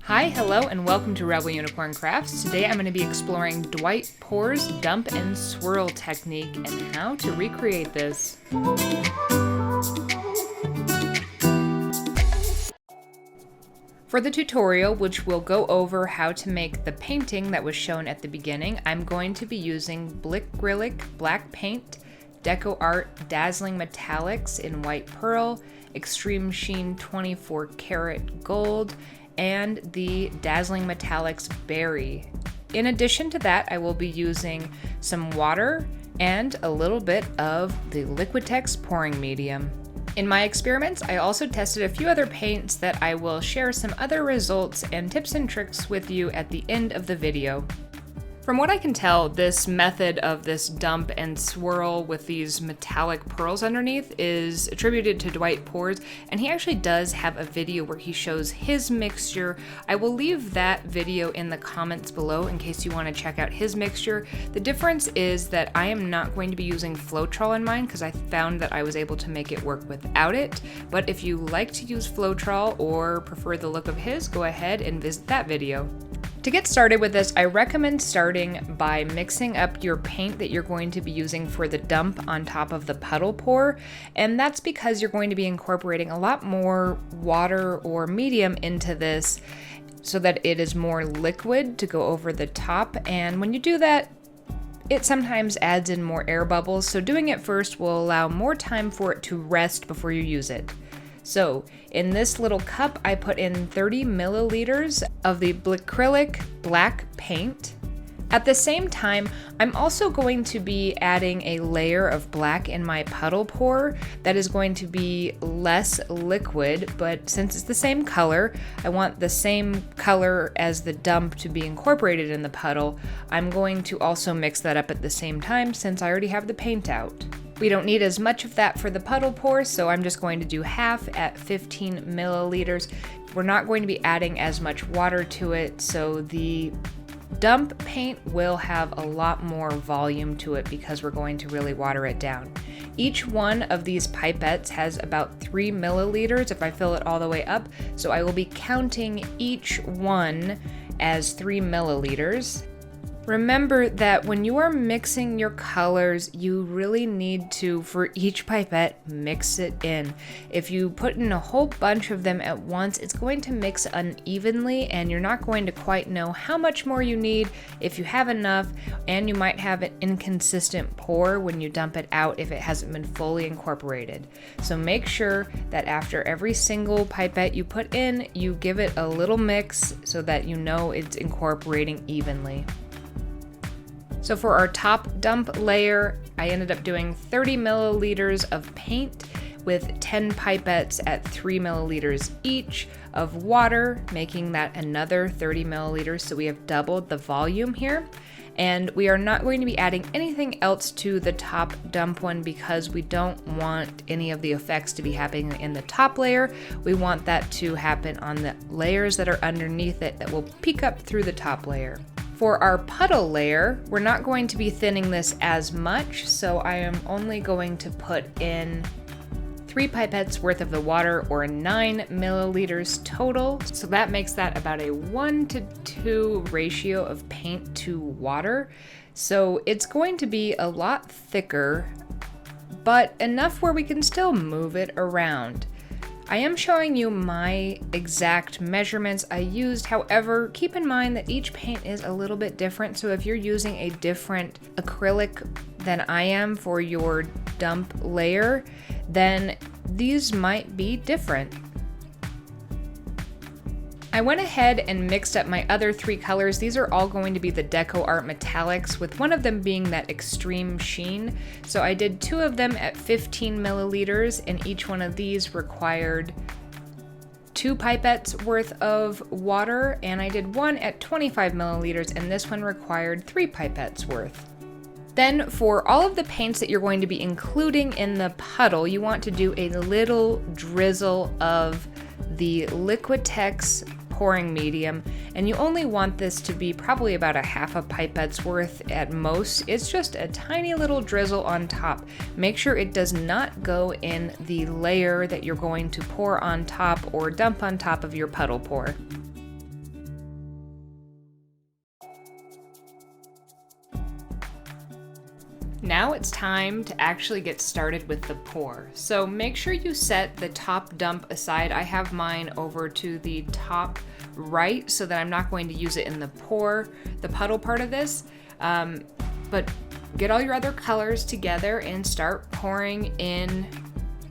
Hi, hello, and welcome to Rebel Unicorn Crafts. Today I'm going to be exploring DwightPours' dump and swirl technique and how to recreate this. For the tutorial, which will go over how to make the painting that was shown at the beginning, I'm going to be using Blickrylic black paint, Deco Art dazzling metallics in white pearl, extreme sheen 24 karat gold, and the dazzling metallics berry. In addition to that, I will be using some water and a little bit of the Liquitex pouring medium. In my experiments, I also tested a few other paints that I will share some other results and tips and tricks with you at the end of the video. From what I can tell, this method of this dump and swirl with these metallic pearls underneath is attributed to DwightPours, and he actually does have a video where he shows his mixture. I will leave that video in the comments below in case you want to check out his mixture. The difference is that I am not going to be using floetrol in mine because I found that I was able to make it work without it, but if you like to use floetrol or prefer the look of his, go ahead and visit that video. To get started with this, I recommend starting by mixing up your paint that you're going to be using for the dump on top of the puddle pour, and that's because you're going to be incorporating a lot more water or medium into this so that it is more liquid to go over the top, and when you do that, it sometimes adds in more air bubbles, so doing it first will allow more time for it to rest before you use it. So in this little cup, I put in 30 milliliters of the Blickrylic black paint. At the same time, I'm also going to be adding a layer of black in my puddle pour that is going to be less liquid, but since it's the same color, I want the same color as the dump to be incorporated in the puddle. I'm going to also mix that up at the same time since I already have the paint out. We don't need as much of that for the puddle pour, so I'm just going to do half at 15 milliliters. We're not going to be adding as much water to it, so the dump paint will have a lot more volume to it because we're going to really water it down. Each one of these pipettes has about 3 milliliters if I fill it all the way up, so I will be counting each one as 3 milliliters. Remember that when you are mixing your colors, you really need to, for each pipette, mix it in. If you put in a whole bunch of them at once, it's going to mix unevenly and you're not going to quite know how much more you need if you have enough, and you might have an inconsistent pour when you dump it out if it hasn't been fully incorporated. So make sure that after every single pipette you put in, you give it a little mix so that you know it's incorporating evenly. So for our top dump layer, I ended up doing 30 milliliters of paint with 10 pipettes at 3 milliliters each of water, making that another 30 milliliters, so we have doubled the volume here. And we are not going to be adding anything else to the top dump one because we don't want any of the effects to be happening in the top layer. We want that to happen on the layers that are underneath it that will peek up through the top layer. For our puddle layer, we're not going to be thinning this as much, so I am only going to put in 3 pipettes worth of the water, or 9 milliliters total. So that makes that about a 1-to-2 ratio of paint to water. So it's going to be a lot thicker, but enough where we can still move it around. I am showing you my exact measurements I used. However, keep in mind that each paint is a little bit different. So if you're using a different acrylic than I am for your dump layer, then these might be different. I went ahead and mixed up my other 3 colors. These are all going to be the Deco Art metallics, with one of them being that extreme sheen. So I did 2 of them at 15 milliliters, and each one of these required 2 pipettes worth of water, and I did one at 25 milliliters, and this one required 3 pipettes worth. Then for all of the paints that you're going to be including in the puddle, you want to do a little drizzle of the Liquitex pouring medium, and you only want this to be probably about a half a pipette's worth at most. It's just a tiny little drizzle on top. Make sure it does not go in the layer that you're going to pour on top or dump on top of your puddle pour. Now it's time to actually get started with the pour. So make sure you set the top dump aside. I have mine over to the top right so that I'm not going to use it in the puddle part of this. But get all your other colors together and start pouring in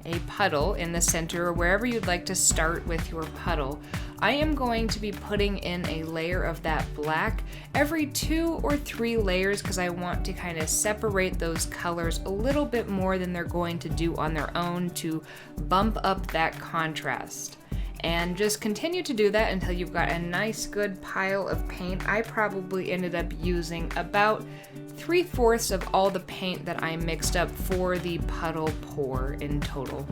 a puddle in the center or wherever you'd like to start with your puddle. I am going to be putting in a layer of that black every 2 or 3 layers because I want to kind of separate those colors a little bit more than they're going to do on their own to bump up that contrast. And just continue to do that until you've got a nice good pile of paint. I probably ended up using about 3/4 of all the paint that I mixed up for the puddle pour in total.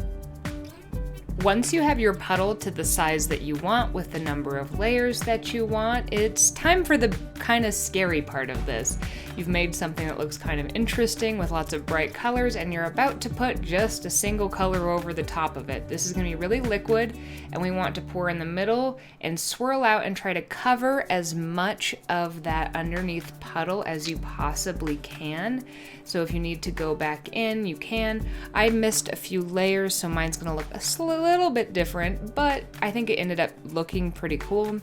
Once you have your puddle to the size that you want with the number of layers that you want, it's time for the kind of scary part of this. You've made something that looks kind of interesting with lots of bright colors and you're about to put just a single color over the top of it. This is going to be really liquid and we want to pour in the middle and swirl out and try to cover as much of that underneath puddle as you possibly can. So if you need to go back in, you can. I missed a few layers, so mine's going to look a little bit different, but I think it ended up looking pretty cool.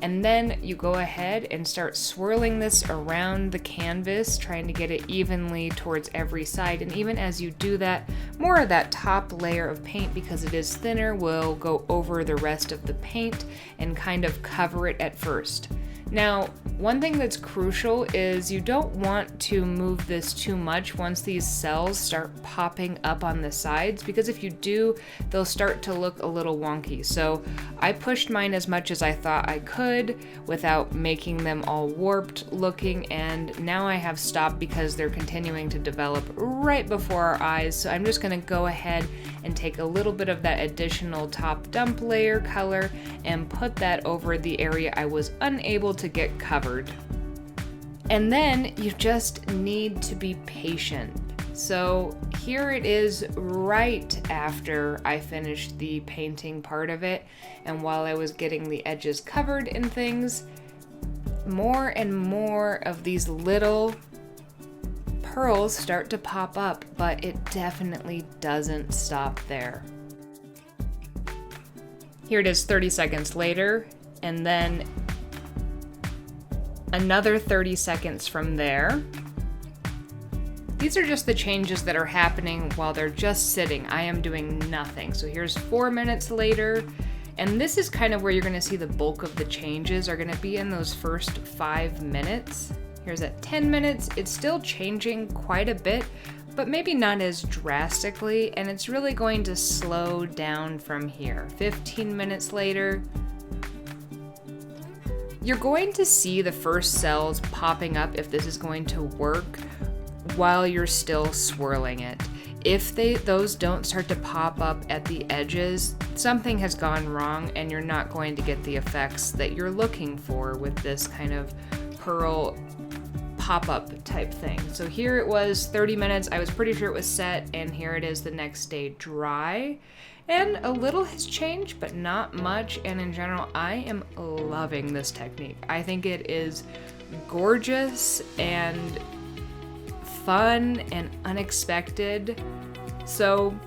And then you go ahead and start swirling this around the canvas, trying to get it evenly towards every side. And even as you do that, more of that top layer of paint, because it is thinner, will go over the rest of the paint and kind of cover it at first. Now, one thing that's crucial is you don't want to move this too much once these cells start popping up on the sides, because if you do, they'll start to look a little wonky. So I pushed mine as much as I thought I could without making them all warped looking, and now I have stopped because they're continuing to develop right before our eyes. So I'm just gonna go ahead and take a little bit of that additional top dump layer color and put that over the area I was unable to get covered. And then you just need to be patient. So here it is right after I finished the painting part of it, and while I was getting the edges covered and things, more and more of these little pearls start to pop up, but it definitely doesn't stop there. Here it is 30 seconds later, and then another 30 seconds from there. These are just the changes that are happening while they're just sitting. I am doing nothing. So here's 4 minutes later, and this is kind of where you're gonna see the bulk of the changes are gonna be in those first 5 minutes. Here's at 10 minutes, it's still changing quite a bit, but maybe not as drastically, and it's really going to slow down from here. 15 minutes later, you're going to see the first cells popping up if this is going to work while you're still swirling it. If those don't start to pop up at the edges, something has gone wrong and you're not going to get the effects that you're looking for with this kind of pearl pop-up type thing. So here it was 30 minutes, I was pretty sure it was set, and here it is the next day dry. And a little has changed, but not much, and in general, I am loving this technique. I think it is gorgeous and fun and unexpected. So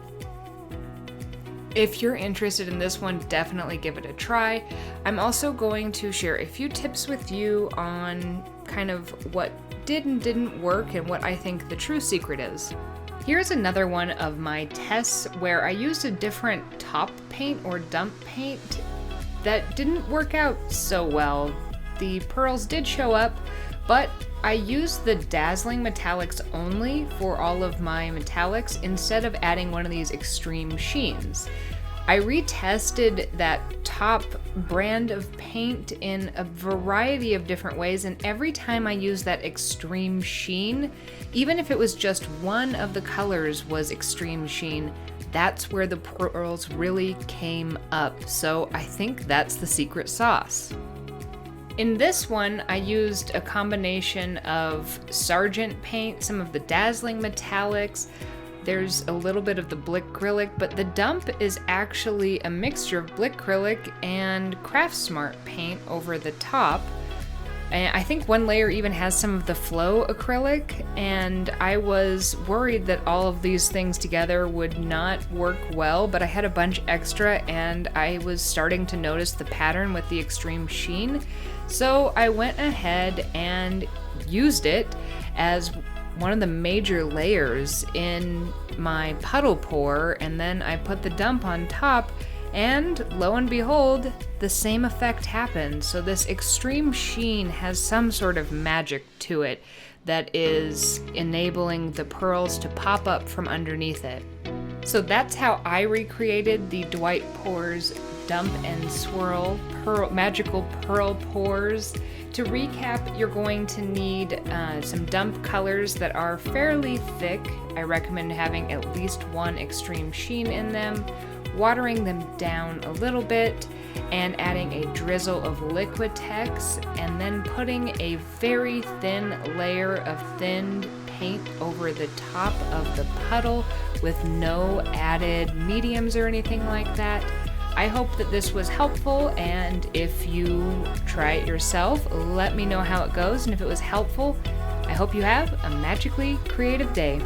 if you're interested in this one, definitely give it a try. I'm also going to share a few tips with you on kind of what did and didn't work and what I think the true secret is. Here's another one of my tests where I used a different top paint or dump paint that didn't work out so well. The pearls did show up, but I used the dazzling metallics only for all of my metallics instead of adding one of these extreme sheens. I retested that top brand of paint in a variety of different ways, and every time I used that extreme sheen, even if it was just one of the colors was extreme sheen, that's where the pearls really came up. So I think that's the secret sauce. In this one, I used a combination of Sargent paint, some of the dazzling metallics, there's a little bit of the Blickrylic, but the dump is actually a mixture of Blickrylic and Craft Smart paint over the top. And I think one layer even has some of the flow acrylic, and I was worried that all of these things together would not work well, but I had a bunch extra and I was starting to notice the pattern with the extreme sheen. So I went ahead and used it as one of the major layers in my puddle pour, and then I put the dump on top, and lo and behold, the same effect happened. So this extreme sheen has some sort of magic to it that is enabling the pearls to pop up from underneath it. So that's how I recreated the DwightPours Dump and Swirl magical pearl pours. To recap, you're going to need some dump colors that are fairly thick. I recommend having at least one extreme sheen in them, watering them down a little bit, and adding a drizzle of Liquitex, and then putting a very thin layer of thinned paint over the top of the puddle with no added mediums or anything like that. I hope that this was helpful, and if you try it yourself, let me know how it goes, and if it was helpful, I hope you have a magically creative day.